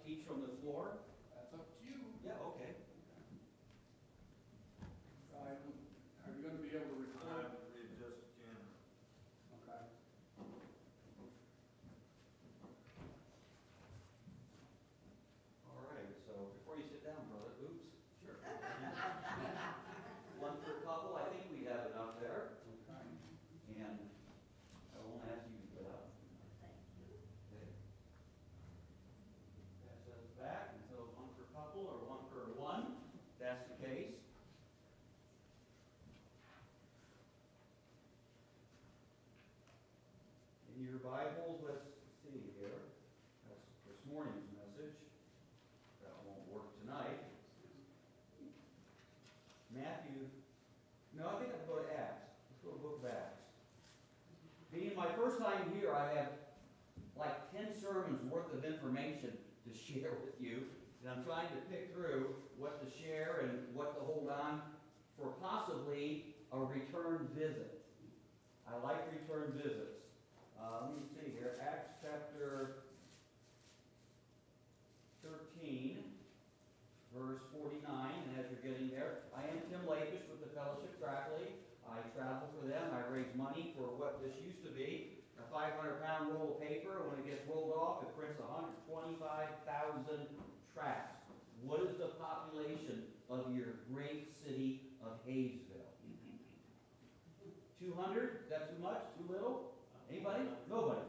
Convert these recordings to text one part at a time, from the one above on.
each from the floor? That's up to you. Yeah, okay. Are you going to be able to record? Read just camera. Okay. All right, so before you sit down, brother, oops. Sure. One per couple, I think we have enough there. Okay. And I won't ask you to get up. Okay. Pass those back, and so one per couple or one per one, if that's the case. In your Bibles, let's see here. That's this morning's message. That won't work tonight. Matthew. No, I think I'll go to Acts. Let's go to the book of Acts. Being my first time here, I have like 10 sermons worth of information to share with you. And I'm trying to pick through what to share and what to hold on for possibly a return visit. I like return visits. Let me see here. Acts chapter 13, verse 49. And as you're getting there, I am Tim Lapish with the Fellowship Track League. I travel for them. I raise money for what this used to be a 500-pound roll of paper. When it gets rolled off, it prints 125,000 tracts. What is the population of your great city of Hayesville? 200? Is that too much? Too little? Anybody? Nobody.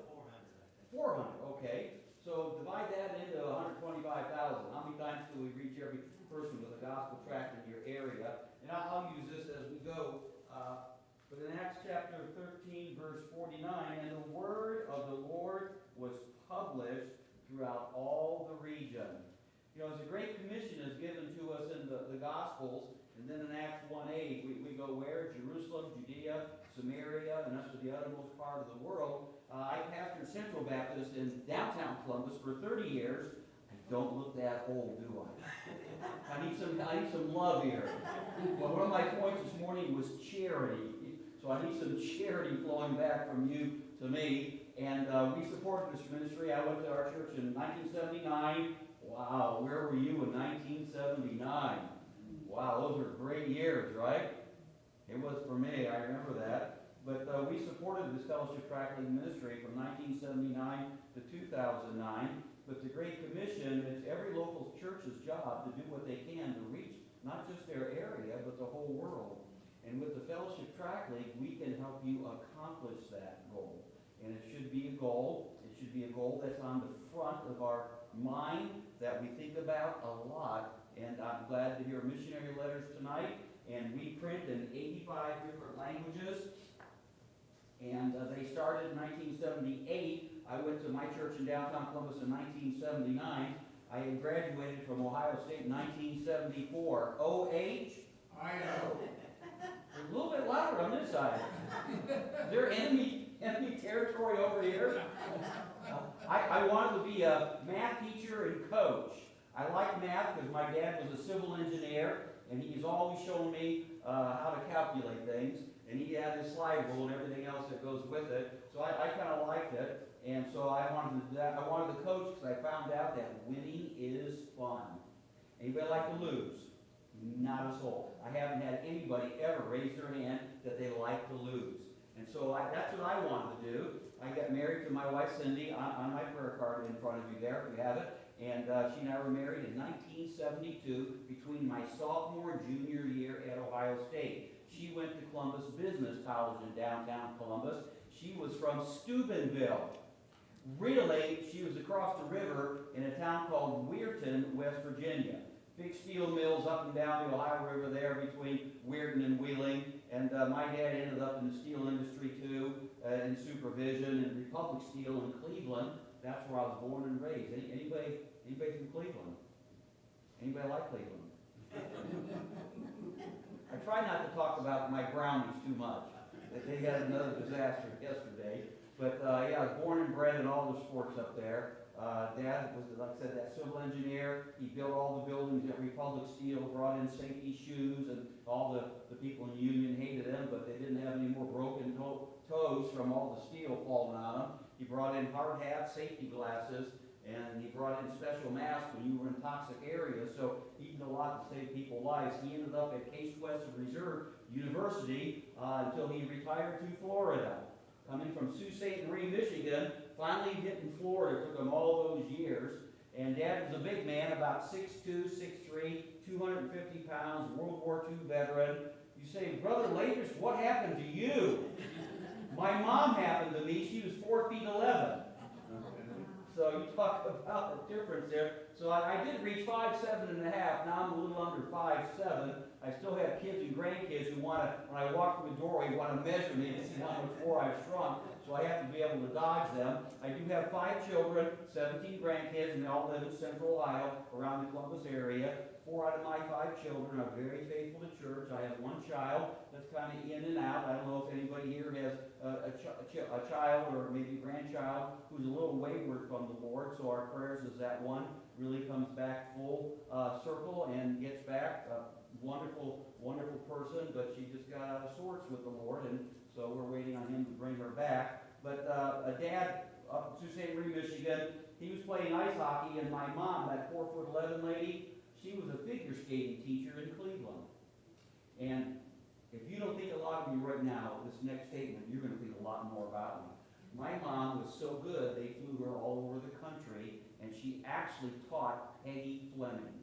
400, okay. So divide that into 125,000. How many times do we reach every person with a gospel tract in your area? And I'll use this as we go. But in Acts chapter 13, verse 49, and the word of the Lord was published throughout all the region. You know, as the Great Commission is given to us in the Gospels, and then in Acts 1:8, we go where? Jerusalem, Judea, Samaria, and up to the uttermost part of the world. I pastored Central Baptist in downtown Columbus for 30 years. I don't look that old, do I? I need some love here. Well, one of my points this morning was charity. So I need some charity flowing back from you to me. And we supported this ministry. I went to our church in 1979. Wow, where were you in 1979? Wow, those were great years, right? It was for me, I remember that. But we supported this Fellowship Track League ministry from 1979 to 2009. But the Great Commission, it's every local church's job to do what they can to reach not just their area, but the whole world. And with the Fellowship Track League, we can help you accomplish that goal. And it should be a goal. It should be a goal that's on the front of our mind, that we think about a lot. And I'm glad to hear missionary letters tonight. And we print in 85 different languages. And they started in 1978. I went to my church in downtown Columbus in 1979. I had graduated from Ohio State in 1974. OH? I know. A little bit louder on this side. Is there enemy territory over here? I wanted to be a math teacher and coach. I like math because my dad was a civil engineer, and he's always shown me how to calculate things. And he had his slide rule and everything else that goes with it. So I kind of liked it. And so I wanted to do that. I wanted to coach because I found out that winning is fun. Anybody like to lose? Not a soul. I haven't had anybody ever raise their hand that they like to lose. And so that's what I wanted to do. I got married to my wife Cindy on my prayer card in front of you there, if you have it. And she and I were married in 1972 between my sophomore and junior year at Ohio State. She went to Columbus Business College in downtown Columbus. She was from Steubenville. Really, she was across the river in a town called Weirton, West Virginia. Big steel mills up and down the Ohio River there between Weirton and Wheeling. And my dad ended up in the steel industry too, in supervision and Republic Steel in Cleveland. That's where I was born and raised. Anybody from Cleveland? Anybody like Cleveland? I try not to talk about my brownies too much. They had another disaster yesterday. But yeah, I was born and bred in all the sports up there. Dad was, like I said, that civil engineer. He built all the buildings at Republic Steel, brought in safety shoes, and all the people in the union hated them, but they didn't have any more broken toes from all the steel falling on them. He brought in hard hats, safety glasses, and he brought in special masks when you were in toxic areas, so he did a lot to save people's lives. He ended up at Case Western Reserve University until he retired to Florida. Coming from Sault Ste. Marie, Michigan, finally hitting Florida. It took him all those years. And Dad was a big man, about 6'2", 6'3", 250 pounds, World War II veteran. You say, Brother Lapish, what happened to you? My mom happened to me. She was 4 feet 11. So you talk about the difference there. So I did reach 5'7.5". Now I'm a little under 5'7". I still have kids and grandkids who want to, when I walk through the doorway, want to measure me to see how much more I've shrunk. So I have to be able to dodge them. I do have 5 children, 17 grandkids, and they all live in Central Ohio, around the Columbus area. 4 out of my 5 children are very faithful to church. I have 1 child that's kind of in and out. I don't know if anybody here has a child or maybe a grandchild who's a little wayward from the Lord. So our prayers is that one really comes back full circle and gets back. Wonderful, wonderful person, but she just got out of sorts with the Lord, and so we're waiting on him to bring her back. But a dad up in Sault Ste. Marie, Michigan, he was playing ice hockey, and my mom, that 4'11" lady, she was a figure skating teacher in Cleveland. And if you don't think a lot of me right now, this next statement, you're going to think a lot more about me. My mom was so good, they flew her all over the country, and she actually taught Peggy Fleming.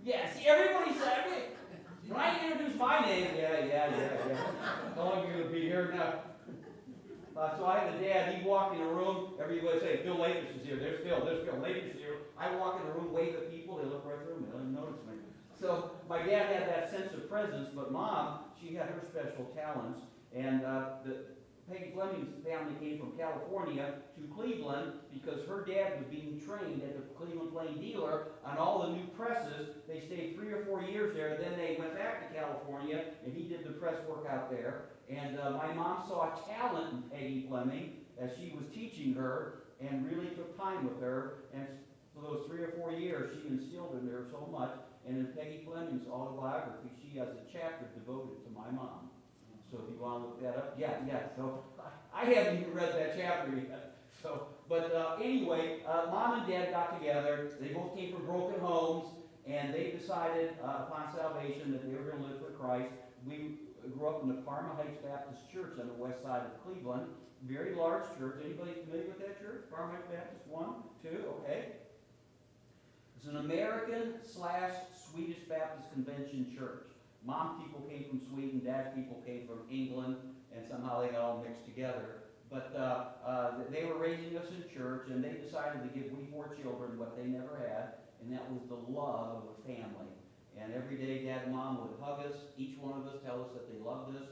Yeah, see, everybody said it. When I introduce my name, yeah. How long are you going to be here now? So I had a dad, he'd walk in a room, everybody would say, Phil Lapish is here, there's Phil, Lapish is here. I walk in the room, wave at people, they look right through me, they don't even notice me. So my dad had that sense of presence, but Mom, she had her special talents, and Peggy Fleming's family came from California to Cleveland because her dad was being trained at the Cleveland Plain Dealer on all the new presses. They stayed 3 or 4 years there, then they went back to California, and he did the press work out there. And my mom saw talent in Peggy Fleming as she was teaching her and really took time with her. And for those 3 or 4 years, she instilled in her so much. And in Peggy Fleming's autobiography, she has a chapter devoted to my mom. So if you want to look that up, yeah. So I haven't even read that chapter yet. So, but anyway, Mom and Dad got together. They both came from broken homes, and they decided upon salvation that they were going to live for Christ. We grew up in the Parma Heights Baptist Church on the west side of Cleveland. Very large church. Anybody familiar with that church? Parma Heights Baptist? 1, 2, okay. It's an American/Swedish Baptist Convention church. Mom's people came from Sweden, Dad's people came from England, and somehow they got all mixed together. But they were raising us in church, and they decided to give we 4 children what they never had, and that was the love of a family. And every day, Dad and Mom would hug us, each one of us tell us that they loved us,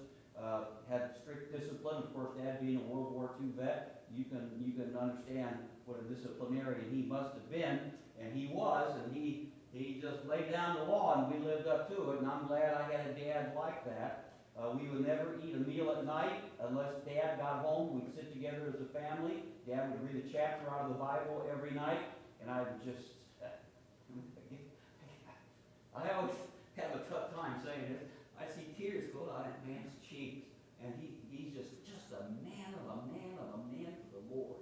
had strict discipline. Of course, Dad being a World War II vet, you can understand what a disciplinarian he must have been, and he was, and he just laid down the law, and we lived up to it, and I'm glad I had a dad like that. We would never eat a meal at night unless Dad got home. We'd sit together as a family. Dad would read a chapter out of the Bible every night, and I would just... I always have a tough time saying this. I see tears go down that man's cheeks, and he's just a man of a man for the Lord.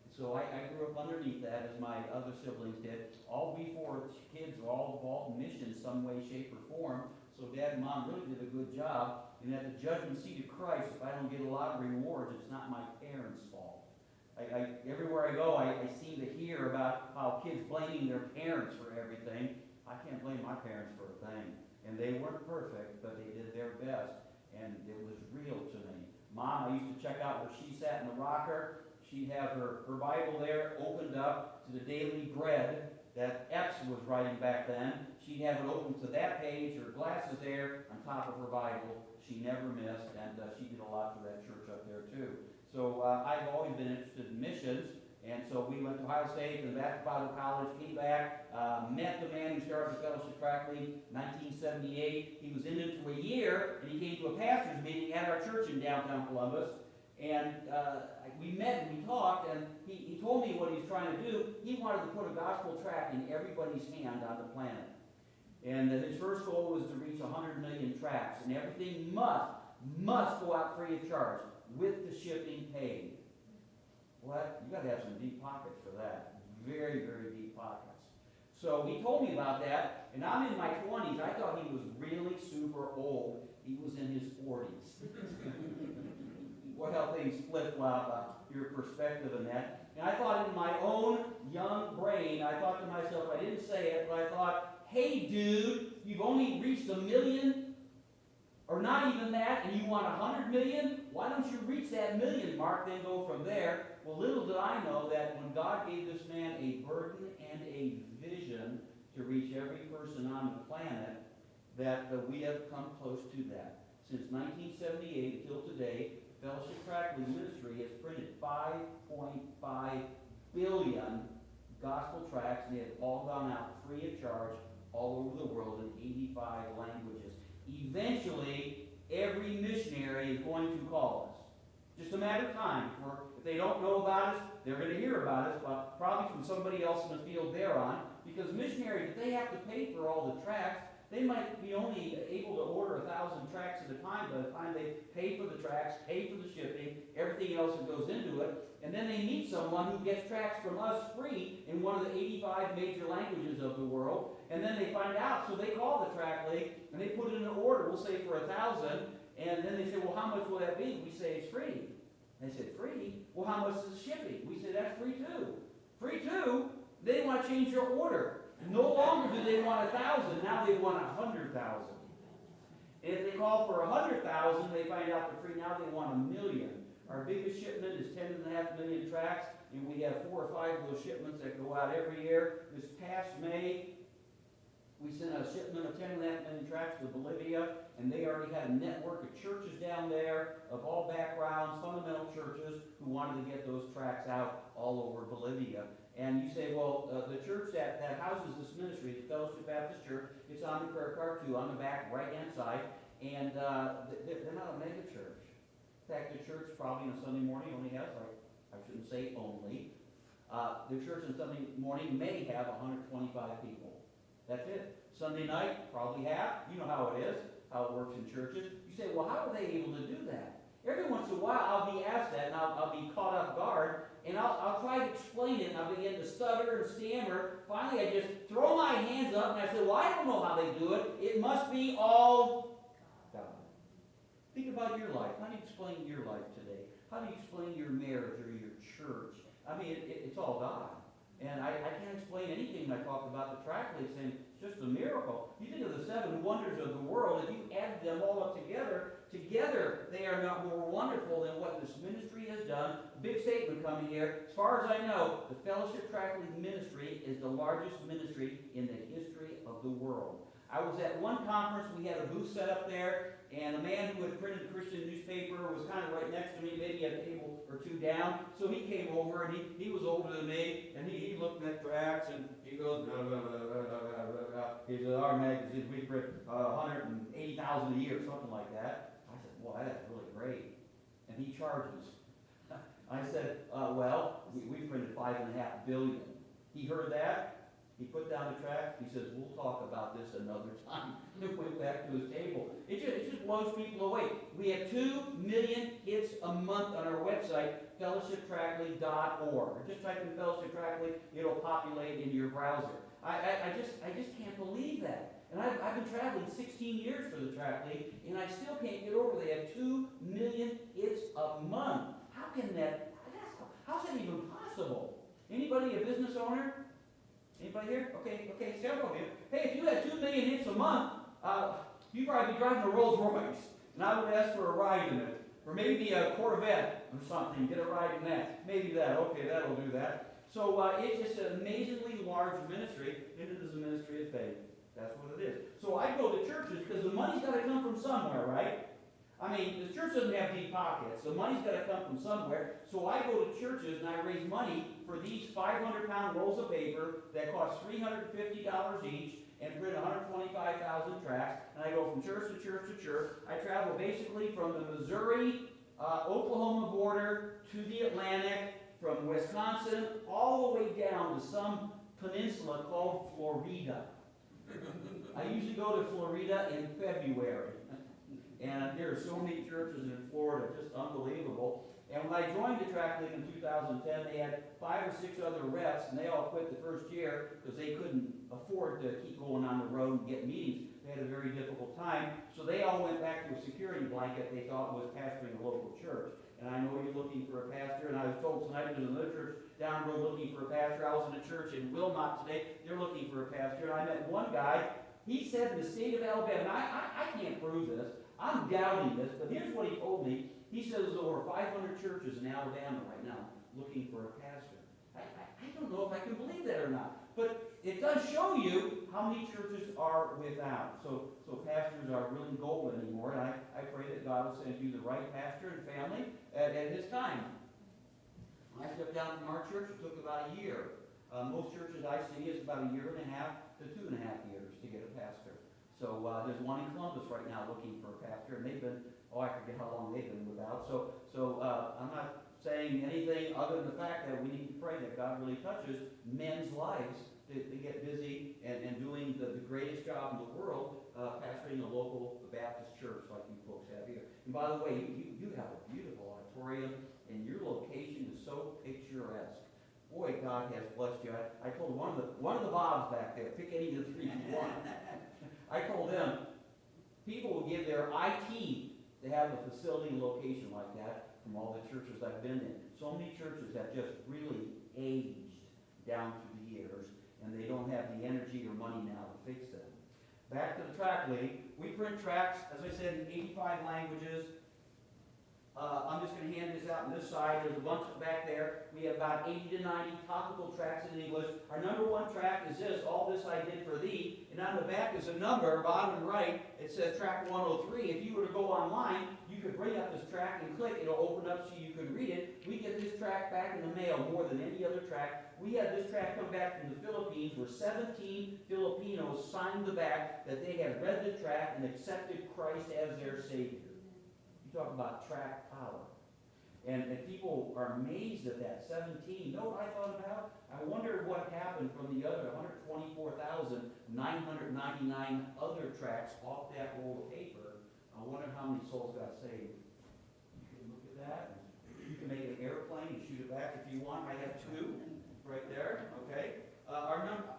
So I grew up underneath that, as my other siblings did. All we 4 kids are all involved in missions some way, shape, or form. So Dad and Mom really did a good job. And at the judgment seat of Christ, if I don't get a lot of rewards, it's not my parents' fault. Everywhere I go, I seem to hear about how kids blaming their parents for everything. I can't blame my parents for a thing. And they weren't perfect, but they did their best. And it was real to me. Mom, I used to check out where she sat in the rocker. She'd have her Bible there opened up to the Daily Bread that Epps was writing back then. She'd have it open to that page, her glasses there on top of her Bible. She never missed, and she did a lot for that church up there too. So I've always been interested in missions, and so we went to Ohio State and Baptist Bible College, came back, met the man who started the Fellowship Track League in 1978. He was in it for a year, and he came to a pastor's meeting at our church in downtown Columbus. And we met and we talked, and he told me what he's trying to do. He wanted to put a gospel tract in everybody's hand on the planet. And his first goal was to reach 100 million tracts, and everything must go out free of charge, with the shipping paid. What? You got to have some deep pockets for that. Very, very deep pockets. So he told me about that, and I'm in my 20s. I thought he was really super old. He was in his 40s. What how things flip-flop, your perspective in that. And I thought in my own young brain, I thought to myself, I didn't say it, but I thought, hey dude, you've only reached 1 million, or not even that, and you want 100 million? Why don't you reach that million mark, then go from there? Well, little did I know that when God gave this man a burden and a vision to reach every person on the planet, that we have come close to that. Since 1978 until today, Fellowship Tract Ministry has printed 5.5 billion gospel tracts, and they have all gone out free of charge all over the world in 85 languages. Eventually, every missionary is going to call us. Just a matter of time. If they don't know about us, they're going to hear about us, but probably from somebody else in the field they're on, because missionaries, if they have to pay for all the tracts, they might be only able to order 1,000 tracts at a time by the time they pay for the tracts, pay for the shipping, everything else that goes into it, and then they meet someone who gets tracts from us free in one of the 85 major languages of the world, and then they find out, so they call the tract league, and they put in an order, we'll say for 1,000, and then they say, well, how much will that be? We say it's free. They said, free? Well, how much is the shipping? We say, that's free too. Free too? They want to change their order. No longer do they want 1,000, now they want 100,000. And if they call for 100,000, they find out for free, now they want 1 million. Our biggest shipment is 10.5 million tracts, and we have 4 or 5 of those shipments that go out every year. This past May, we sent a shipment of 10.5 million tracts to Bolivia, and they already had a network of churches down there of all backgrounds, fundamental churches, who wanted to get those tracts out all over Bolivia. And you say, well, the church that houses this ministry, the Fellowship Baptist Church, it's on the credit card too, on the back right-hand side, and they're not a mega church. In fact, the church probably on a Sunday morning only has, like, I shouldn't say only, the church on Sunday morning may have 125 people. That's it. Sunday night, probably half. You know how it is, how it works in churches. You say, well, how are they able to do that? Every once in a while, I'll be asked that, and I'll be caught off guard, and I'll try to explain it, and I'll begin to stutter and stammer. Finally, I just throw my hands up, and I say, well, I don't know how they do it. It must be all God. Think about your life. How do you explain your life today? How do you explain your marriage or your church? I mean, it's all God. And I can't explain anything when I talk about the tract league, saying it's just a miracle. You think of the 7 wonders of the world, if you add them all up together they are not more wonderful than what this ministry has done. Big statement coming here. As far as I know, the Fellowship Tract League ministry is the largest ministry in the history of the world. I was at one conference, we had a booth set up there, and a man who had printed a Christian newspaper was kind of right next to me, maybe a table or 2 down. So he came over, and he was older than me, and he looked at tracts, and he goes, blah, blah, blah, blah, blah, blah, blah. He said, our magazine, we print 180,000 a year, something like that. I said, well, that's really great. And he charges. I said, well, we printed 5.5 billion. He heard that. He put down the tract. He says, we'll talk about this another time. He went back to his table. It just blows people away. We have 2 million hits a month on our website, fellowshiptractleague.org. Just type in Fellowship Tract League, it'll populate in your browser. I just can't believe that. And I've been traveling 16 years for the Tract League, and I still can't get over they have 2 million hits a month. How can that, how's that even possible? Anybody a business owner? Anybody here? Okay, several of you. Hey, if you had 2 million hits a month, you'd probably be driving a Rolls Royce, and I would ask for a ride in it. Or maybe a Corvette or something, get a ride in that. Maybe that, okay, that'll do that. So it's just an amazingly large ministry, and it is a ministry of faith. That's what it is. So I go to churches because the money's got to come from somewhere, right? I mean, the church doesn't have deep pockets. The money's got to come from somewhere. So I go to churches and I raise money for these 500-pound rolls of paper that cost $350 each and print 125,000 tracts. And I go from church to church to church. I travel basically from the Missouri, Oklahoma border to the Atlantic, from Wisconsin all the way down to some peninsula called Florida. I usually go to Florida in February. And there are so many churches in Florida, just unbelievable. And when I joined the track league in 2010, they had 5 or 6 other reps, and they all quit the first year because they couldn't afford to keep going on the road and get meetings. They had a very difficult time, so they all went back to a security blanket they thought was pastoring a local church. And I know you're looking for a pastor, and I was told tonight there's another church down the road looking for a pastor. I was in a church in Wilmot today, they're looking for a pastor, and I met one guy, he said in the state of Alabama, and I can't prove this, I'm doubting this, but here's what he told me. He says there's over 500 churches in Alabama right now looking for a pastor. I don't know if I can believe that or not, but it does show you how many churches are without. So pastors are really gold anymore, and I pray that God will send you the right pastor and family at his time. When I stepped down from our church, it took about a year. Most churches I see is about a year and a half to 2.5 years to get a pastor. So there's one in Columbus right now looking for a pastor, and they've been, I forget how long they've been without. So I'm not saying anything other than the fact that we need to pray that God really touches men's lives to get busy and doing the greatest job in the world, pastoring a local Baptist church like you folks have here. And by the way, you have a beautiful auditorium, and your location is so picturesque. Boy, God has blessed you. I told one of the Bobs back there, pick any of the 3 you want. I told them, people will give their IT to have a facility and location like that from all the churches I've been in. So many churches have just really aged down through the years, and they don't have the energy or money now to fix them. Back to the track league. We print tracts, as I said, in 85 languages. I'm just going to hand this out on this side. There's a bunch back there. We have about 80 to 90 topical tracts in English. Our number 1 tract is this, All This I Did for Thee. And on the back is a number, bottom right, it says tract 103. If you were to go online, you could bring up this tract and click. It'll open up so you can read it. We get this tract back in the mail more than any other tract. We had this tract come back from the Philippines where 17 Filipinos signed the back that they had read the tract and accepted Christ as their Savior. You talk about tract power. And people are amazed at that. 17. You know what I thought about? I wondered what happened from the other 124,999 other tracts off that roll of paper. I wonder how many souls got saved. You can look at that. You can make an airplane and shoot it back if you want. I have 2 right there. Okay.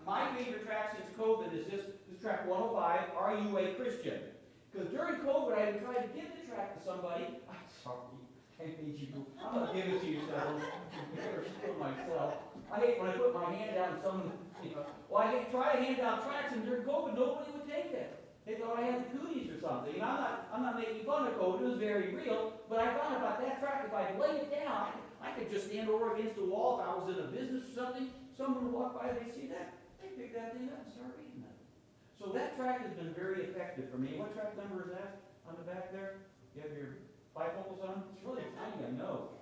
My favorite tract since COVID is this tract 105, Are You a Christian? Because during COVID, I had tried to give the tract to somebody. I'm sorry, I made you. I'm going to give it to you, so I don't steal myself. I hate when I put my hand down and someone, well, I try to hand out tracts, and during COVID, nobody would take it. They thought I had the cooties or something. And I'm not making fun of COVID. It was very real. But I thought about that tract. If I lay it down, I could just stand over against the wall. If I was in a business or something, someone would walk by, they see that, they pick that thing up and start reading it. So that tract has been very effective for me. What tract number is that on the back there? You have your bifocals on? It's really tiny, I know.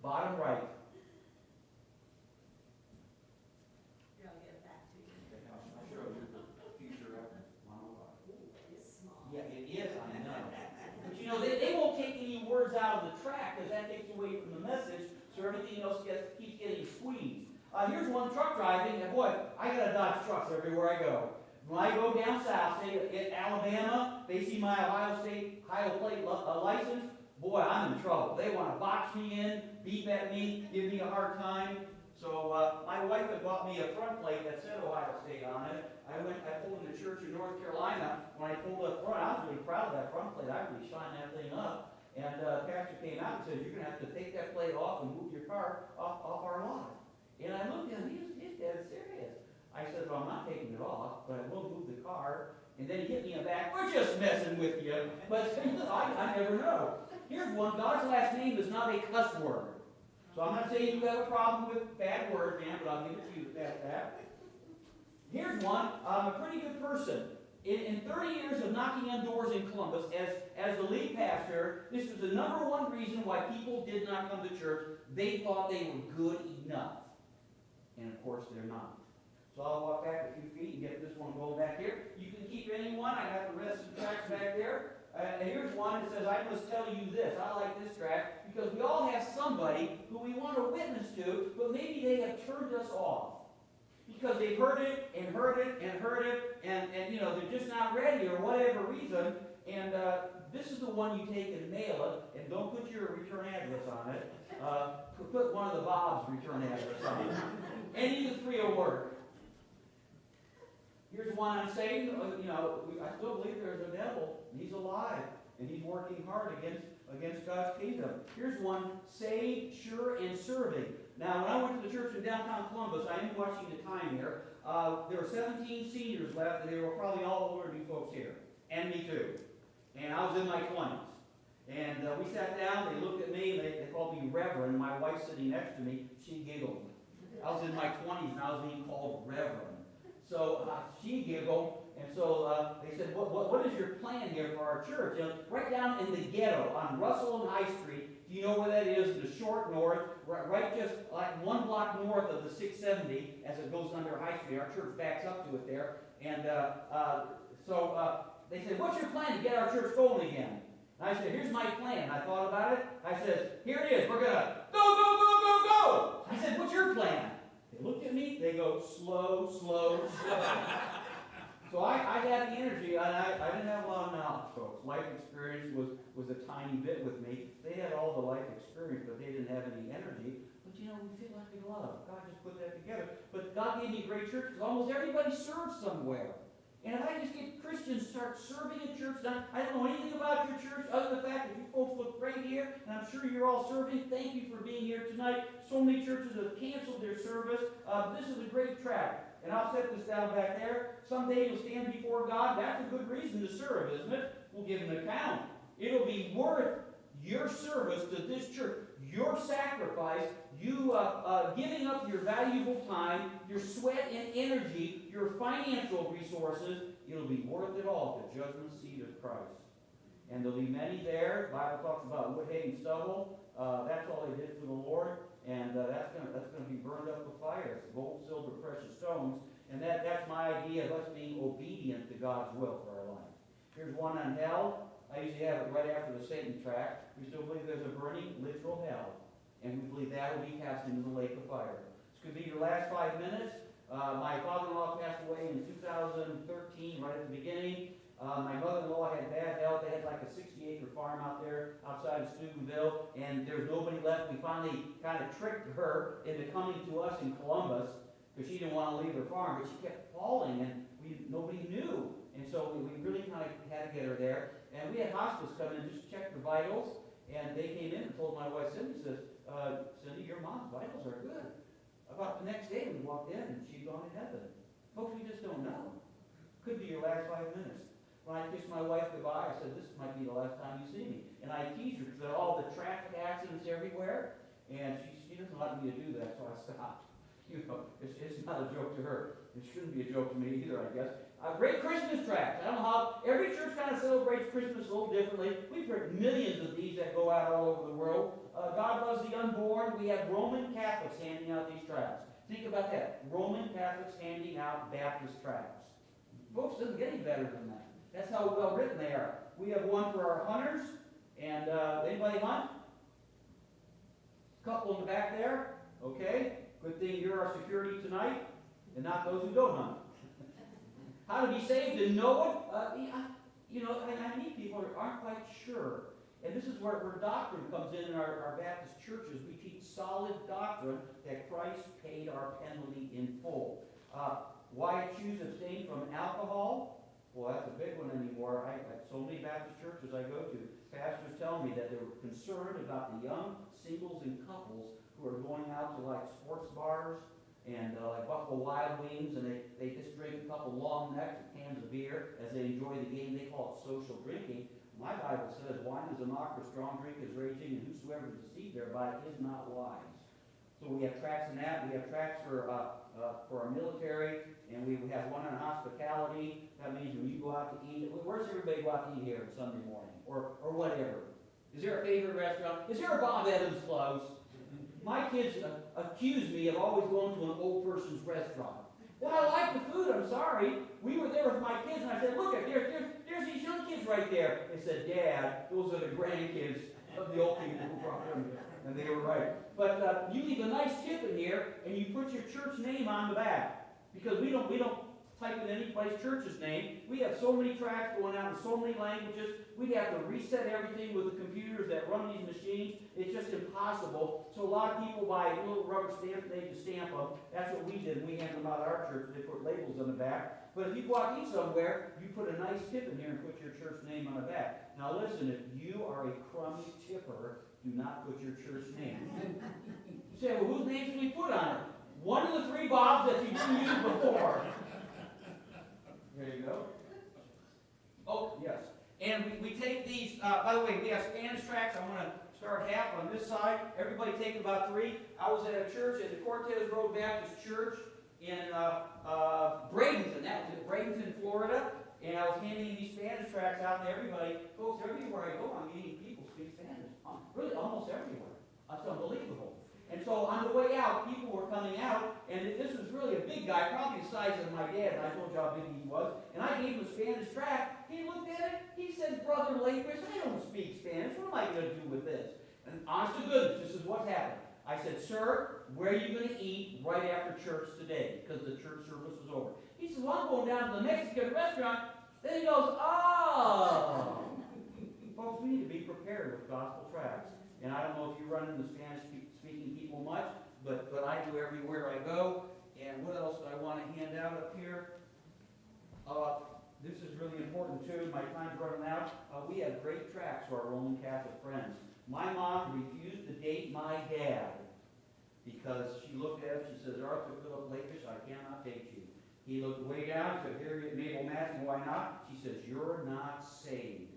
Bottom right. Here, I'll get it back to you. I'll show you the future reference. It's small. Yeah, it is, I know. But you know, they won't take any words out of the tract because that takes away from the message, so everything else keeps getting squeezed. Here's one truck driving, and boy, I gotta dodge trucks everywhere I go. When I go down south, say in Alabama, they see my Ohio plate license, boy, I'm in trouble. They want to box me in, beep at me, give me a hard time. So my wife had bought me a front plate that said Ohio State on it. I pulled in the church in North Carolina. When I pulled up front, I was really proud of that front plate. I really shined that thing up. And the pastor came out and said, you're going to have to take that plate off and move your car off our lot. And I looked at him, he's dead serious. I said, well, I'm not taking it off, but I will move the car. And then he hit me in the back, we're just messing with you. But I never know. Here's one, God's last name is not a cuss word. So I'm not saying you have a problem with bad words, man, but I'll give it to you at that. Here's one, I'm a pretty good person. In 30 years of knocking on doors in Columbus, as the lead pastor, this was the number 1 reason why people did not come to church. They thought they were good enough. And of course, they're not. So I'll walk back a few feet and get this one going back here. You can keep any one. I got the rest of the tracts back there. And here's one that says, I must tell you this. I like this tract because we all have somebody who we want to witness to, but maybe they have turned us off. Because they've heard it and heard it and heard it, and you know, they're just not ready or whatever reason. And this is the one you take and mail it, and don't put your return address on it. Put one of the Bob's return address on it. Any of the three will work. Here's one on Satan. I still believe there's a devil. He's alive, and he's working hard against God's kingdom. Here's one, saved, sure, and serving. Now, when I went to the church in downtown Columbus, I am watching the time here. There were 17 seniors left, and they were probably all older than you folks here, and me too. And I was in my 20s. And we sat down, they looked at me, and they called me Reverend. My wife sitting next to me, she giggled. I was in my 20s, and I was being called Reverend. So she giggled, and so they said, what is your plan here for our church? Right down in the ghetto on Russell and High Street, do you know where that is? In the short north, right just like 1 block north of the 670 as it goes under High Street. Our church backs up to it there. And so they said, what's your plan to get our church going again? And I said, here's my plan. I thought about it. I said, here it is. We're going to go, go, go, go, go. I said, what's your plan? They looked at me, they go, slow, slow, slow. So I had the energy, and I didn't have a lot of knowledge, folks. Life experience was a tiny bit with me. They had all the life experience, but they didn't have any energy. But we feel like we love. God just put that together. But God gave me a great church because almost everybody serves somewhere. And if I just get Christians start serving in church, now, I don't know anything about your church other than the fact that you folks look great here, and I'm sure you're all serving. Thank you for being here tonight. So many churches have canceled their service. This is a great track. And I'll set this down back there. Someday you'll stand before God. That's a good reason to serve, isn't it? We'll give an account. It'll be worth your service to this church, your sacrifice, you giving up your valuable time, your sweat and energy, your financial resources. It'll be worth it all at the judgment seat of Christ. And there'll be many there. The Bible talks about wood, hay, and stubble. That's all they did for the Lord. And that's going to be burned up with fire. It's gold, silver, precious stones. And that's my idea of us being obedient to God's will for our life. Here's one on hell. I usually have it right after the Satan tract. We still believe there's a burning, literal hell. And we believe that will be cast into the lake of fire. This could be your last 5 minutes. My father-in-law passed away in 2013, right at the beginning. My mother-in-law had bad health. They had like a 60-acre farm out there outside of Steubenville, and there's nobody left. We finally kind of tricked her into coming to us in Columbus because she didn't want to leave her farm, but she kept falling, and nobody knew. And so we really kind of had to get her there. And we had hospice come in and just check the vitals, and they came in and told my wife, Cindy, says, Cindy, your mom's vitals are good. About the next day, we walked in, and she'd gone to heaven. Folks, we just don't know. Could be your last 5 minutes. When I kissed my wife goodbye, I said, this might be the last time you see me. And I teased her because there are all the traffic accidents everywhere. And she doesn't like me to do that, so I stopped. It's not a joke to her. It shouldn't be a joke to me either, I guess. Great Christmas tracts. I don't know how, every church kind of celebrates Christmas a little differently. We've heard millions of these that go out all over the world. God loves the unborn. We have Roman Catholics handing out these tracts. Think about that. Roman Catholics handing out Baptist tracts. Folks, doesn't get any better than that. That's how well written they are. We have one for our hunters. And anybody hunt? Couple in the back there. Okay. Good thing you're our security tonight, and not those who don't hunt. How to be saved and know it? I meet people who aren't quite sure. And this is where doctrine comes in our Baptist churches. We teach solid doctrine that Christ paid our penalty in full. Why choose to abstain from alcohol? Well, that's a big one anymore. So many Baptist churches I go to, pastors tell me that they're concerned about the young singles and couples who are going out to like sports bars and like Buffalo Wild Wings, and they just drink a couple long necks and cans of beer as they enjoy the game. They call it social drinking. My Bible says, wine is a mocker, strong drink is raging, and whosoever is deceived thereby is not wise. So we have tracts in that. We have tracts for our military, and we have one on hospitality. That means when you go out to eat, where's everybody go out to eat here on Sunday morning, or whatever? Is there a favorite restaurant? Is there a Bob Evans close? My kids accuse me of always going to an old person's restaurant. Well, I like the food, I'm sorry. We were there with my kids, and I said, look, there's these young kids right there. They said, Dad, those are the grandkids of the old people who brought them. And they were right. But you leave a nice tip in here, and you put your church name on the back. Because we don't type in anybody's church's name. We have so many tracts going out in so many languages. We'd have to reset everything with the computers that run these machines. It's just impossible. So a lot of people buy little rubber stamps, they just stamp them. That's what we did. We handed them out at our church. They put labels on the back. But if you go out to eat somewhere, you put a nice tip in here and put your church name on the back. Now listen, if you are a crummy tipper, do not put your church name. You say, well, whose name should we put on it? One of the 3 Bobs that you didn't use before. There you go. Oh, yes. And we take these, by the way, we have Spanish tracts. I'm going to start half on this side. Everybody take about 3. I was at a church at the Cortez Road Baptist Church in Bradenton. That was in Bradenton, Florida. And I was handing these Spanish tracts out to everybody. Folks, everywhere I go, I'm meeting people speak Spanish. Really, almost everywhere. That's unbelievable. And so on the way out, people were coming out, and this was really a big guy, probably the size of my dad, and I told you how big he was. And I gave him a Spanish tract. He looked at it. He said, Brother Lapish, I don't speak Spanish. What am I going to do with this? And honest to goodness, this is what happened. I said, sir, where are you going to eat right after church today? Because the church service was over. He says, well, I'm going down to the Mexican restaurant. Then he goes, oh. Folks, we need to be prepared with gospel tracts. And I don't know if you run into Spanish-speaking people much, but I do everywhere I go. And what else do I want to hand out up here? This is really important too. My time's running out. We have great tracts for our Roman Catholic friends. My mom refused to date my dad because she looked at him. She says, Arthur Philip Lapish, I cannot date you. He looked way down, said, Harriet Mabel Madsen, why not? She says, you're not saved.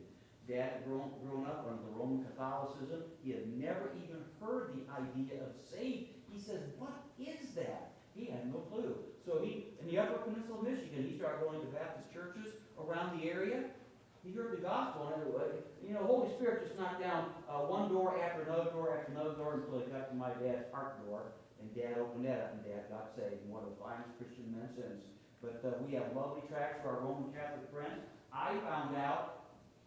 Dad had grown up under the Roman Catholicism. He had never even heard the idea of saved. He says, what is that? He had no clue. So in the Upper Peninsula of Michigan, he started going to Baptist churches around the area. He heard the gospel, and the Holy Spirit just knocked down one door after another door after another door until he got to my dad's heart door, and Dad opened that up, and Dad got saved, and one of the finest Christian men since. But we have lovely tracts for our Roman Catholic friends. I found out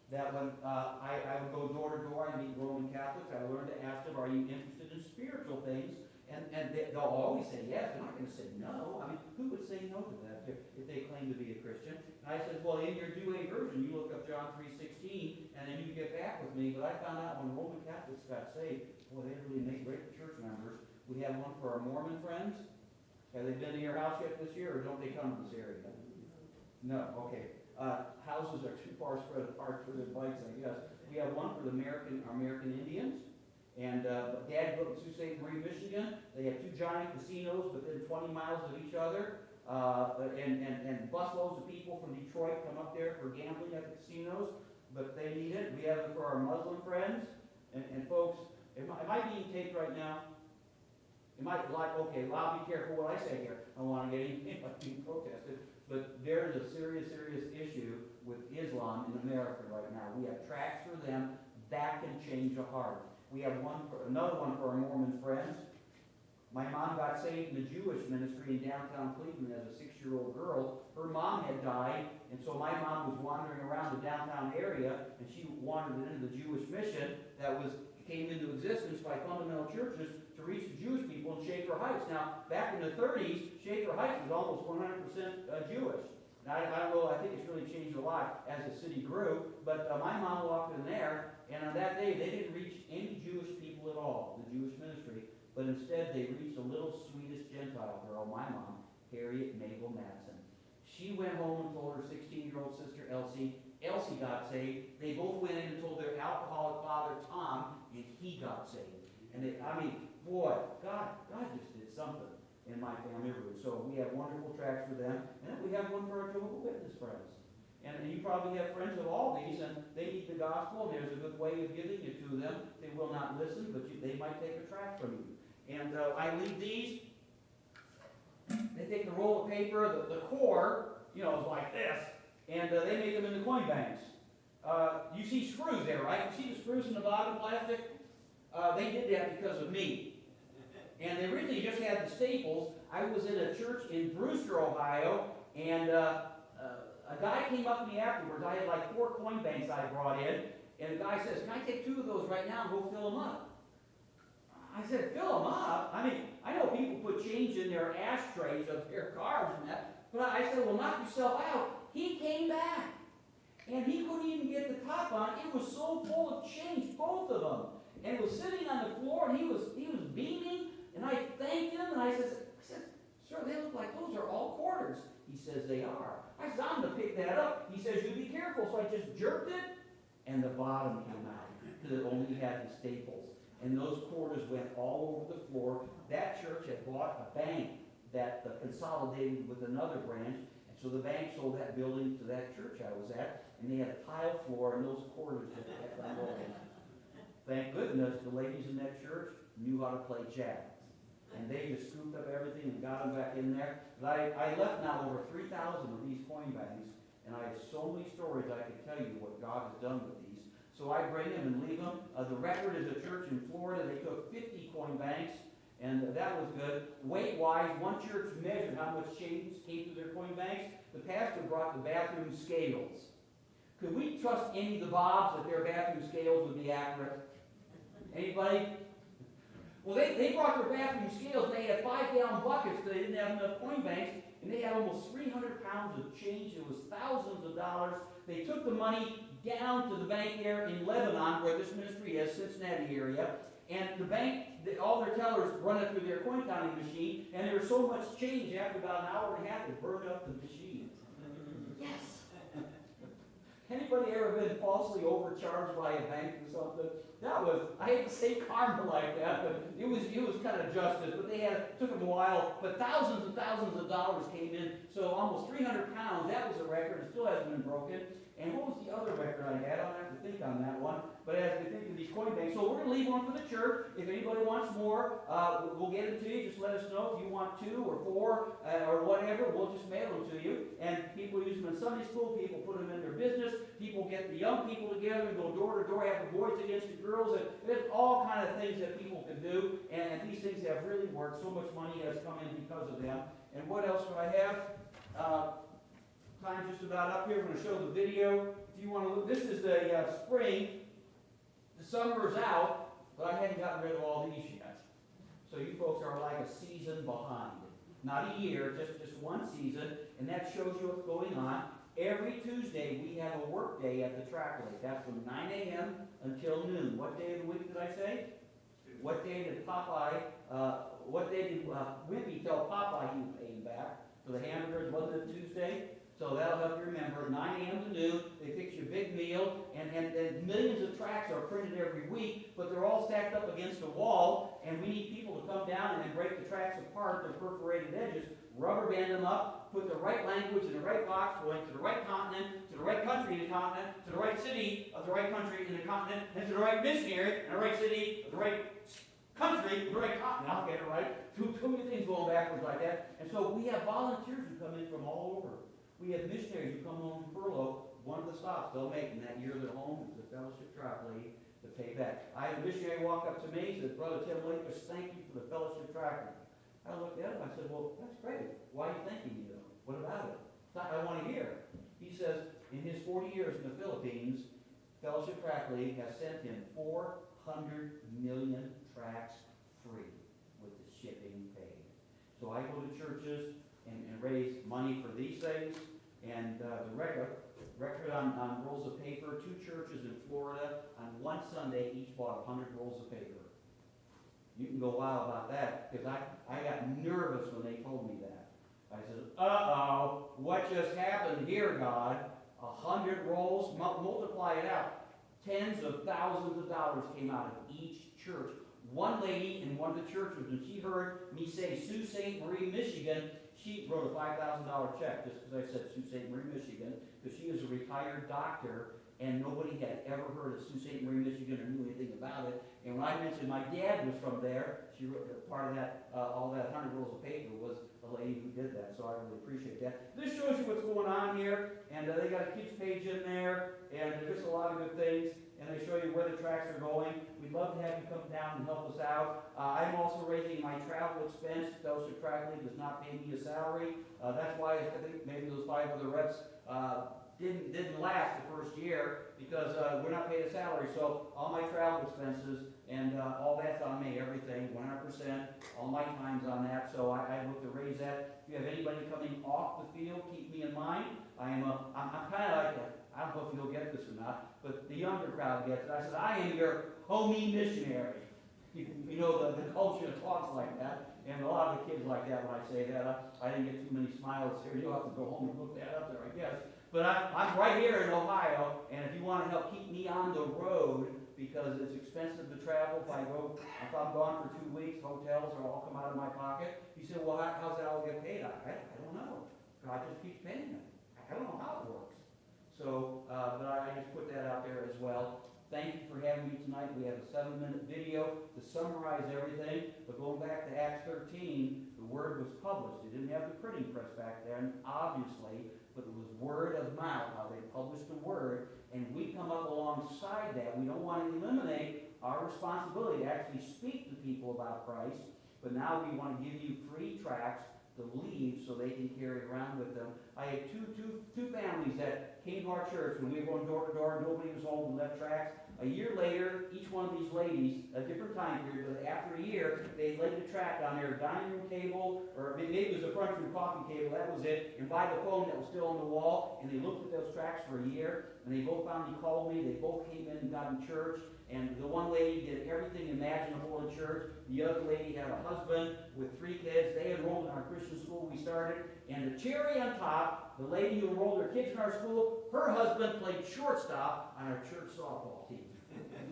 that when I would go door to door and meet Roman Catholics, I learned to ask them, are you interested in spiritual things? And they'll always say yes. They're not going to say no. I mean, who would say no to that if they claim to be a Christian? And I said, well, in your Douay version, you look up John 3:16, and then you get back with me. But I found out when Roman Catholics got saved, boy, they really make great church members. We have one for our Mormon friends. Have they been to your house yet this year, or don't they come to this area? No, okay. Houses are too far spread apart for their bikes, I guess. We have one for the American Indians. And Dad grew up in Sault Ste. Marie, Michigan. They have 2 giant casinos within 20 miles of each other. And busloads of people from Detroit come up there for gambling at the casinos. But they need it. We have it for our Muslim friends. And folks, am I being taped right now? Okay, well, I'll be careful what I say here. I don't want to get anything like being protested. But there's a serious issue with Islam in America right now. We have tracts for them. That can change a heart. We have another one for our Mormon friends. My mom got saved in the Jewish ministry in downtown Cleveland as a 6-year-old girl. Her mom had died, and so my mom was wandering around the downtown area, and she wandered into the Jewish mission that came into existence by fundamental churches to reach the Jewish people in Shaker Heights. Now, back in the 30s, Shaker Heights was almost 100% Jewish. Now, I don't know, I think it's really changed a lot as the city grew, but my mom walked in there, and on that day, they didn't reach any Jewish people at all, the Jewish ministry, but instead they reached a little Swedish Gentile girl, my mom, Harriet Mabel Madsen. She went home and told her 16-year-old sister, Elsie. Elsie got saved. They both went in and told their alcoholic father, Tom, and he got saved. And boy, God just did something in my family root. So we have wonderful tracts for them. And then we have one for our Jehovah's Witness friends. And you probably have friends of all these, and they need the gospel, and there's a good way of giving it to them. They will not listen, but they might take a tract from you. And I leave these. They take the roll of paper, the core, is like this, and they make them into coin banks. You see screws there, right? You see the screws in the bottom plastic? They did that because of me. And they originally just had the staples. I was in a church in Brewster, Ohio, and a guy came up to me afterwards. I had like 4 coin banks I brought in, and the guy says, can I take 2 of those right now and go fill them up? I said, fill them up? I mean, I know people put change in their ashtrays of their cars and that, but I said, well, knock yourself out. He came back. And he couldn't even get the top on. It was so full of change, both of them. And it was sitting on the floor, and he was beaming. And I thanked him, and I said, sir, they look like those are all quarters. He says, they are. I said, I'm going to pick that up. He says, you be careful. So I just jerked it, and the bottom came out, because it only had the staples. And those quarters went all over the floor. That church had bought a bank that consolidated with another branch. And so the bank sold that building to that church I was at, and they had a tile floor, and those quarters just kept on rolling. Thank goodness the ladies in that church knew how to play jazz. And they just scooped up everything and got them back in there. But I left now over 3,000 of these coin banks, and I have so many stories I could tell you what God has done with these. So I bring them and leave them. The Record is a church in Florida. They took 50 coin banks, and that was good. Weight-wise, one church measured how much change came through their coin banks. The pastor brought the bathroom scales. Could we trust any of the Bobs that their bathroom scales would be accurate? Anybody? Well, they brought their bathroom scales, and they had 5-gallon buckets, because they didn't have enough coin banks, and they had almost 300 pounds of change. It was thousands of dollars. They took the money down to the bank there in Lebanon, where this ministry is, Cincinnati area, and the bank, all their tellers run it through their coin counting machine, and there was so much change, after about an hour and a half, it burned up the machine. Yes! Anybody ever been falsely overcharged by a bank or something? That was, I hate to say karma like that, but it was kind of justice. But took them a while, but thousands and thousands of dollars came in. So almost 300 pounds, that was a record. It still hasn't been broken. And what was the other record I had? I'll have to think on that one. But as we think of these coin banks, so we're going to leave one for the church. If anybody wants more, we'll get them to you. Just let us know if you want 2 or 4 or whatever. We'll just mail them to you. And people use them in Sunday school. People put them in their business. People get the young people together and go door to door, have the boys against the girls. And there's all kind of things that people can do. And these things have really worked. So much money has come in because of them. And what else do I have? Time just about up here. We're going to show the video. If you want to look, this is the spring. The summer is out, but I hadn't gotten rid of all these yet. So you folks are like a season behind. Not a year, just one season, and that shows you what's going on. Every Tuesday we have a work day at the track lake. That's from 9 a.m. until noon. What day of the week did I say? What day did Wimpy tell Popeye he was paying back for the hamburgers? Wasn't it Tuesday? So that'll help you remember. 9 a.m. to noon, they fix you a big meal, and millions of tracks are printed every week, but they're all stacked up against a wall, and we need people to come down and break the tracks apart, their perforated edges, rubber band them up, put the right language in the right box, going to the right continent, to the right country in the continent, to the right city of the right country in the continent, and to the right missionary in the right city of the right country, the right continent. I'll get it right. Too many things going backwards like that. And so we have volunteers who come in from all over. We have missionaries who come home from furlough. One of the stops they'll make in that year they're home is the Fellowship Track League to pay back. I had a missionary walk up to me and said, Brother Tim Lapish, thank you for the Fellowship Track League. I looked at him, I said, well, that's great. Why are you thanking me though? What about it? I want to hear. He says, in his 40 years in the Philippines, Fellowship Track League has sent him 400 million tracks free with the shipping paid. So I go to churches and raise money for these things. And the record on rolls of paper, 2 churches in Florida on one Sunday each bought 100 rolls of paper. You can go wild about that, because I got nervous when they told me that. I said, uh-oh, what just happened here, God? 100 rolls, multiply it out. Tens of thousands of dollars came out of each church. One lady in one of the churches, when she heard me say Sault Ste. Marie, Michigan, she wrote a $5,000 check just because I said Sault Ste. Marie, Michigan, because she is a retired doctor and nobody had ever heard of Sault Ste. Marie, Michigan or knew anything about it. And when I mentioned my dad was from there, she wrote part of that, all that 100 rolls of paper was a lady who did that, so I really appreciate that. This shows you what's going on here, and they got a kids page in there, and there's just a lot of good things, and they show you where the tracks are going. We'd love to have you come down and help us out. I'm also raising my travel expense. Fellowship Track League does not pay me a salary. That's why I think maybe those 5 other reps didn't last the first year because we're not paid a salary. So all my travel expenses and all that's on me, everything, 100%. All my time's on that. So I look to raise that. If you have anybody coming off the field, keep me in mind. I'm kind of like I don't know if you'll get this or not, but the younger crowd gets it. I said, I am your homie missionary. You know the culture that talks like that, and a lot of the kids like that when I say that. I didn't get too many smiles here. You'll have to go home and look that up there, I guess. But I'm right here in Ohio, and if you want to help keep me on the road, because it's expensive to travel, if I'm gone for 2 weeks, hotels will all come out of my pocket. You say, well, how's that all get paid? I don't know. God just keeps paying them. I don't know how it works. So, but I just put that out there as well. Thank you for having me tonight. We have a 7-minute video to summarize everything. But going back to Acts 13, the word was published. They didn't have the printing press back then, obviously, but it was word of mouth, how they published the word. And we come up alongside that. We don't want to eliminate our responsibility to actually speak to people about Christ, but now we want to give you free tracts to leave so they can carry around with them. I had two families that came to our church when we were going door to door. Nobody was home. We left tracts. A year later, each one of these ladies, a different time period, but after a year, they laid the tract on their dining room table, or maybe it was a front room coffee table, that was it, and by the phone that was still on the wall, and they looked at those tracts for a year, and they both finally called me. They both came in and got in church, and the one lady did everything imaginable in church. The other lady had a husband with 3 kids. They enrolled in our Christian school we started, and the cherry on top, the lady who enrolled her kids in our school, her husband played shortstop on our church softball team.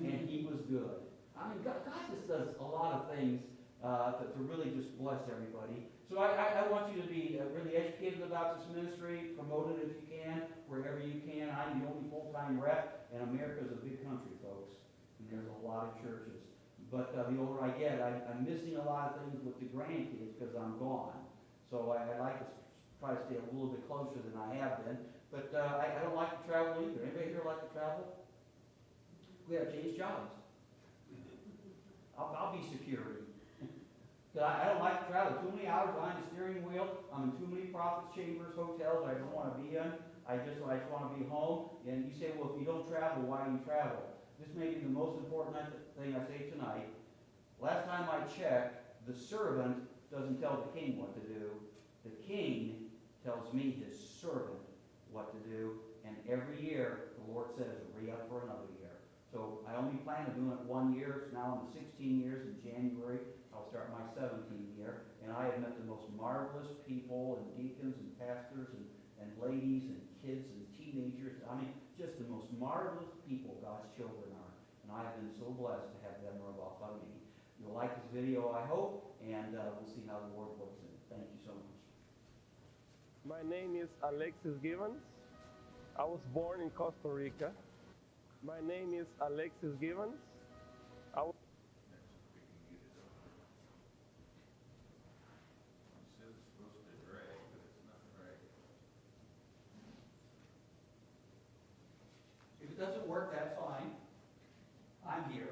And he was good. I mean, God just does a lot of things to really just bless everybody. So I want you to be really educated about this ministry, promote it if you can, wherever you can. I'm the only full-time rep, and America's a big country, folks. And there's a lot of churches. But the older I get, I'm missing a lot of things with the grandkids because I'm gone. So I like to try to stay a little bit closer than I have been. But I don't like to travel either. Anybody here like to travel? We have to change jobs. I'll be security. I don't like to travel. Too many hours behind the steering wheel. I'm in too many prophets' chambers, hotels I don't want to be in. I just want to be home. And you say, well, if you don't travel, why do you travel? This may be the most important thing I say tonight. Last time I checked, the servant doesn't tell the king what to do. The king tells me, his servant, what to do. And every year, the Lord says, re-up for another year. So I only plan on doing it 1 year. It's now in the 16 years. In January, I'll start my 17th year. And I have met the most marvelous people and deacons and pastors and ladies and kids and teenagers. I mean, just the most marvelous people God's children are. And I have been so blessed to have them rub off on me. You'll like this video, I hope, and we'll see how the Lord works in it. Thank you so much. My name is Alexis Givens. I was born in Costa Rica. My name is Alexis Givens. I was If it doesn't work, that's fine. I'm here.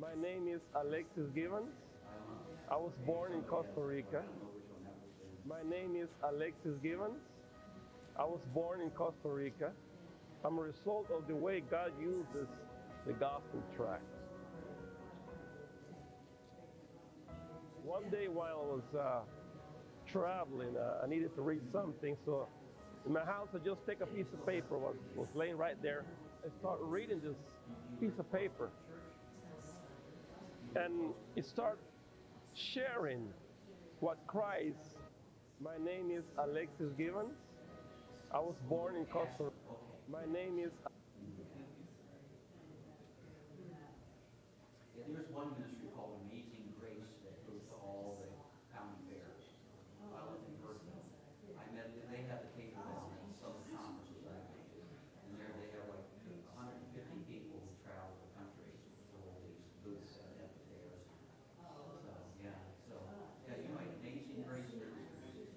My name is Alexis Givens. I was born in Costa Rica. My name is Alexis Givens. I was born in Costa Rica. I'm a result of the way God uses the gospel tract. One day while I was traveling, I needed to read something, so in my house I just take a piece of paper, was laying right there. I start reading this piece of paper, and it start sharing what Christ. My name is Alexis Givens. I was born in Costa Rica. My name is. Yeah, there's one ministry called Amazing Grace that goes to all the county fairs. I live in Berkeley. I met, they have the paper down at some conferences I go to. And there they have like 150 people who travel the country for all these booths at the fairs. So, yeah, you know, Amazing Grace Ministries.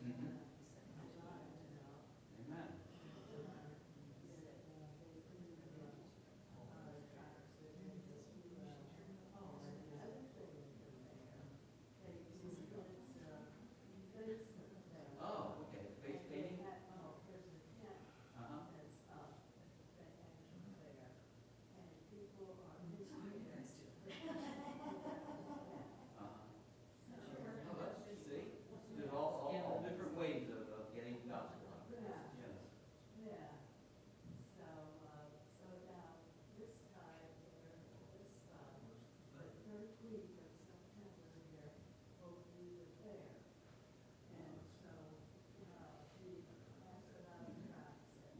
Mhm. Amen. Oh, okay, face painting? Uh-huh. Oh, that's, see, there's all different ways of getting the gospel out. Yes.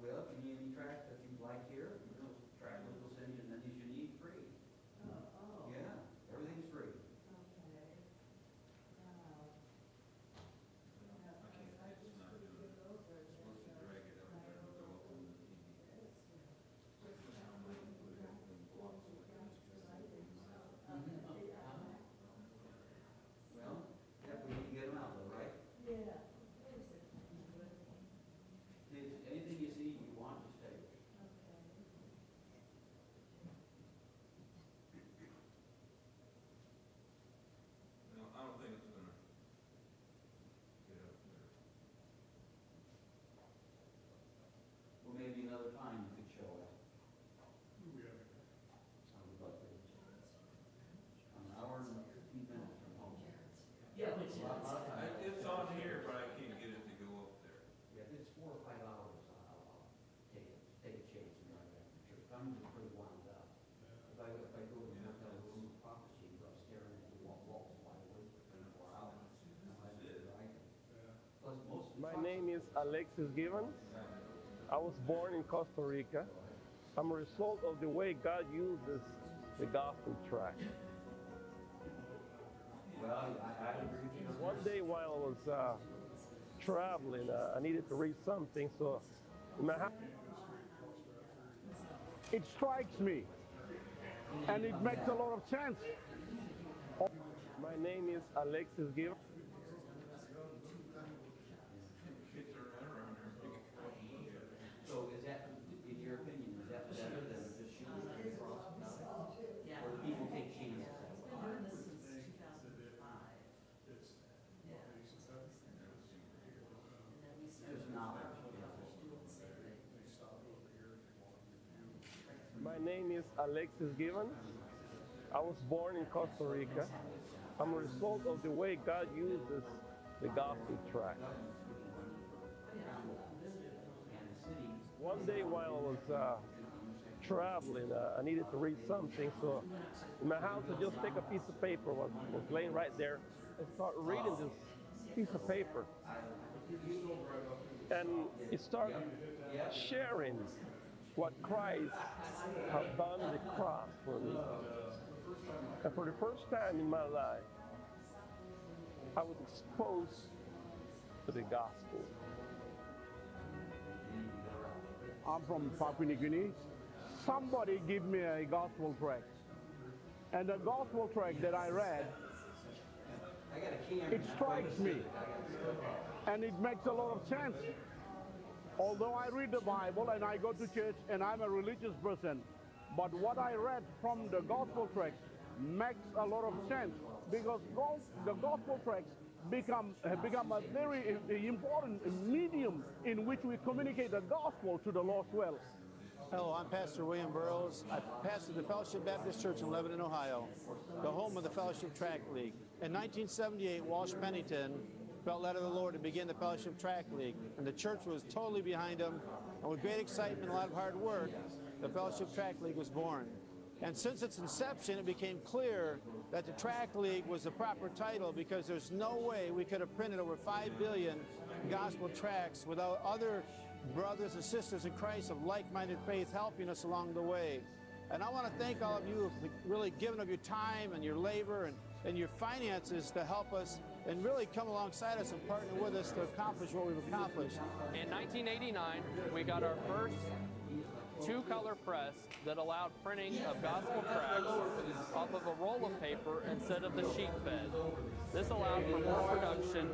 Well, if you need any tracts that you'd like here, tractors will send you as many as you need free. Yeah, everything's free. Well, yeah, we need to get them out though, right? Anything you see you want, just take it. No, I don't think it's gonna get up there. Well, maybe another time you could show it. Who we have? I would love to. An hour and 15 minutes from home. Yeah, A lot of times. It's on here, but I can't get it to go up there. Yeah, if it's 4 or 5 hours, I'll take a chance and drive back to church. I'm just pretty wound up. If I go to the hotel room of prophecy, I'm staring at the walls wide awake for 24 hours. I might be driving. Plus, most of the My trucks- name is Alexis Givens. I was born in Costa Rica. I'm a result of the way God uses the gospel tract. Well, I agree with you. One day while I was traveling, I needed to read something, so in my house. It strikes me, and it makes a lot of sense. My name is Alexis Givens. Kids are around there. So is that, in your opinion, is that better than just shooting straight across? Yeah. Or do people take chances that way? This is 2005. Yeah. And then we started. Just knowledge. My name is Alexis Givens. I was born in Costa Rica. I'm a result of the way God uses the gospel tract. One day while I was traveling, I needed to read something, so in my house I just take a piece of paper, was laying right there, and start reading this piece of paper. And it started sharing what Christ has done on the cross for me. And for the first time in my life, I was exposed to the gospel. I'm from Papua New Guinea. Somebody give me a gospel tract. And the gospel tract that I read, it strikes me. And it makes a lot of sense. although I read the Bible and I go to church and I'm a religious person, but what I read from the gospel tracts makes a lot of sense, because the gospel tracts have become a very important medium in which we communicate the gospel to the lost world. Hello, I'm Pastor William Burrows. I pastor the Fellowship Baptist Church in Lebanon, Ohio, the home of the Fellowship Track League. In 1978, Walsh Pennington felt led of the Lord to begin the Fellowship Track League, and the church was totally behind him. And with great excitement and a lot of hard work, the Fellowship Track League was born. And since its inception, it became clear that the Track League was the proper title, because there's no way we could have printed over 5 billion gospel tracts without other brothers and sisters in Christ of like-minded faith helping us along the way. And I want to thank all of you for really giving of your time and your labor and your finances to help us and really come alongside us and partner with us to accomplish what we've accomplished. In 1989, we got our first two-color press that allowed printing of gospel tracts off of a roll of paper instead of the sheet fed. This allowed for more production,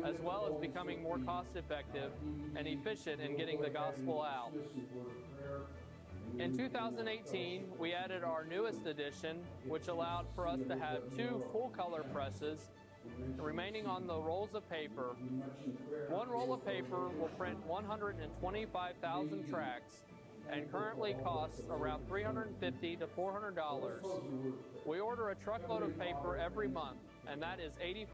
as well as becoming more cost-effective and efficient in getting the gospel out. In 2018, we added our newest edition, which allowed for us to have two full-color presses remaining on the rolls of paper. One roll of paper will print 125,000 tracts and currently costs around $350 to $400. We order a truckload of paper every month, and that is 80